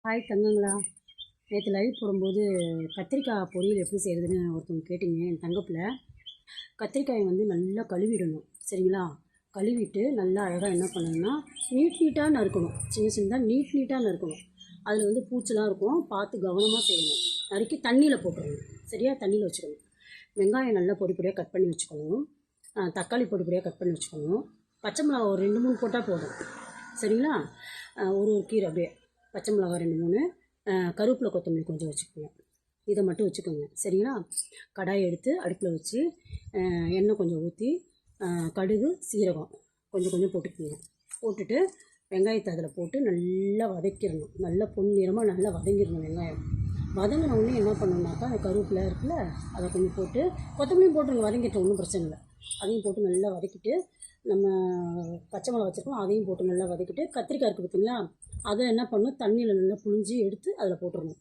Hi தங்கங்களா. நேற்று live போடும்போது கத்திரிக்காய் பொரியல் எப்படி செய்கிறதுன்னு ஒருத்தவங்க கேட்டிங்க. என் தங்கப்பில் கத்திரிக்காயை நல்லா கழுவிடணும். சரிங்களா? கழுவிட்டு நல்லா அழகாக என்ன பண்ணணும்னா நீட்டாக நறுக்கணும். சின்னதாக நீட்டாக நறுக்கணும். அதில் பூச்செலாம் இருக்கும், பார்த்து கவனமாக செய்யணும். நறுக்கி தண்ணியில் போட்டுடணும். சரியா? தண்ணியில் வச்சுக்கணும். வெங்காயம் நல்லா பொடி பொடியாக கட் பண்ணி வச்சுக்கணும். தக்காளி பொடி பொடியாக கட் பண்ணி வச்சுக்கணும். பச்சை மிளகா ஒரு 2-3 போட்டால் போதும். சரிங்களா? ஒரு கீரை அப்படியே பச்சை மிளகா 2-3, கருவேப்பிலை கொத்தமல்லி கொஞ்சம் வச்சுக்கோங்க. இதை மட்டும் வச்சுக்கோங்க. சரிங்களா? கடாயை எடுத்து அடுப்பில் வச்சு எண்ணெய் கொஞ்சம் ஊற்றி கடுகு சீரகம் கொஞ்சம் கொஞ்சம் போட்டுக்கோங்க. போட்டுட்டு வெங்காயத்தை அதில் போட்டு நல்லா வதக்கிடணும். நல்லா பொன்னிறமாக நல்லா வதங்கிடணும். வெங்காயம் வதங்கின உடனே என்ன பண்ணணுன்னாக்கா அந்த கருவேப்பிலை இருக்குல்ல, அதை கொஞ்சம் போட்டு கொத்தமல்லியும் போட்டுருங்க. வதங்கிட்டோம், ஒன்றும் பிரச்சனை இல்லை. அதையும் போட்டு நல்லா வதக்கிட்டு நம்ம பச்சை மிளகா வச்சுருக்கோம், அதையும் போட்டு நல்லா வதக்கிட்டு கத்திரிக்காய் இருக்குது பார்த்திங்களா, அதை என்ன பண்ணணும், தண்ணியில் நல்லா புழிஞ்சி எடுத்து அதில் போட்டுடணும்.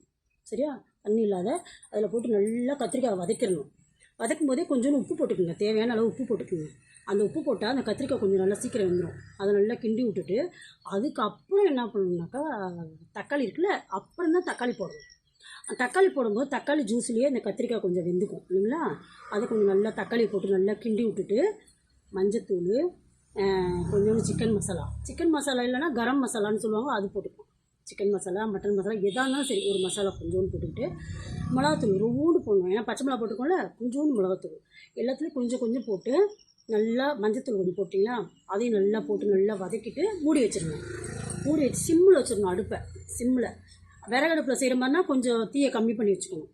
சரியா? தண்ணி இல்லாத அதில் போட்டு நல்லா கத்திரிக்காய் வதக்கிடணும். வதக்கும் போதே கொஞ்சோண்டு உப்பு போட்டுக்கோங்க. தேவையான அளவு உப்பு போட்டுக்கோங்க. அந்த உப்பு போட்டால் அந்த கத்திரிக்காய் கொஞ்சம் நல்லா சீக்கிரம் வந்துடும். அதை நல்லா கிண்டி விட்டுட்டு அதுக்கப்புறம் என்ன பண்ணணுன்னாக்கா தக்காளி இருக்குல்ல, அப்புறம் தான் தக்காளி போடணும். தக்காளி போடும்போது தக்காளி ஜூஸ்லேயே இந்த கத்திரிக்காய் கொஞ்சம் வெந்துக்கும் இல்லைங்களா? அதை கொஞ்சம் நல்லா தக்காளி போட்டு நல்லா கிண்டி விட்டுட்டு மஞ்சத்தூள், கொஞ்சோண்டு சிக்கன் மசாலா இல்லைனா கரம் மசாலான்னு சொல்லுவாங்க, அது போட்டுப்போம். சிக்கன் மசாலா, மட்டன் மசாலா எதாக இருந்தாலும் சரி, ஒரு மசாலா கொஞ்சோண்டு போட்டுக்கிட்டு மிளகாத்தூள் ரொம்பூண்டு போடணும். ஏன்னா பச்சை மிளகா போட்டுக்கோல, கொஞ்சோண்டு மிளகாத்தூள் எல்லாத்துலேயும் கொஞ்சம் கொஞ்சம் போட்டு நல்லா மஞ்சத்தூள் கொஞ்சம் போட்டிங்கன்னா அதையும் நல்லா போட்டு நல்லா வதக்கிட்டு மூடி வச்சிடணும். மூடி வச்சு சிம்மில் வச்சிடணும். அடுப்பை சிம்மில். விறகடுப்பில் செய்கிற மாதிரினா கொஞ்சம் தீயை கம்மி பண்ணி வச்சுக்கணும்.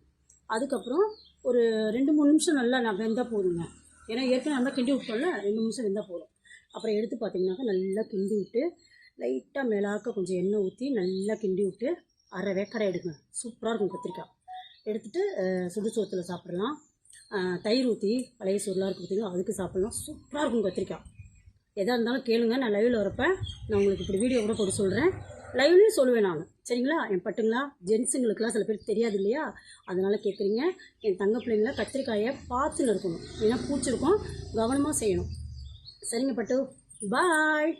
அதுக்கப்புறம் ஒரு 2-3 நிமிஷம் நல்லா வெந்தால் போதுங்க. ஏன்னா ஏற்கனவே நல்லா கிண்டி விட்டோம்ல, 2 நிமிஷம் வெந்தால் போதும். அப்புறம் எடுத்து பார்த்திங்கனாக்கா நல்லா கிண்டி விட்டு லைட்டாக மேலாக்க கொஞ்சம் எண்ணெய் ஊற்றி நல்லா கிண்டி விட்டு அரை வேக்கடை எடுங்க. சூப்பராக இருக்கும் கத்திரிக்காய். எடுத்துகிட்டு சுடு சோத்தில் சாப்பிட்லாம். தயிர் ஊற்றி பழைய சோறுலாம் இருக்குது பார்த்திங்கன்னா, அதுக்கு சாப்பிட்லாம். சூப்பராக இருக்கும் கத்திரிக்காய். எதாக இருந்தாலும் கேளுங்க. நான் லைவில் வரப்போ நான் உங்களுக்கு இப்படி வீடியோ கூட போட்டு சொல்கிறேன். லைவ்லையும் சொல்லுவேன் நான். சரிங்களா? என் பட்டுங்களா, ஜென்ஸுங்களுக்குலாம் சில பேருக்கு தெரியாது இல்லையா, அதனால் கேட்குறீங்க. என் தங்க பிள்ளைங்கள கத்திரிக்காயை பார்த்து நறுக்கணும். ஏன்னா பூச்சிருக்கும், கவனமாக செய்யணும். சரிங்க பட்டு, பாய்.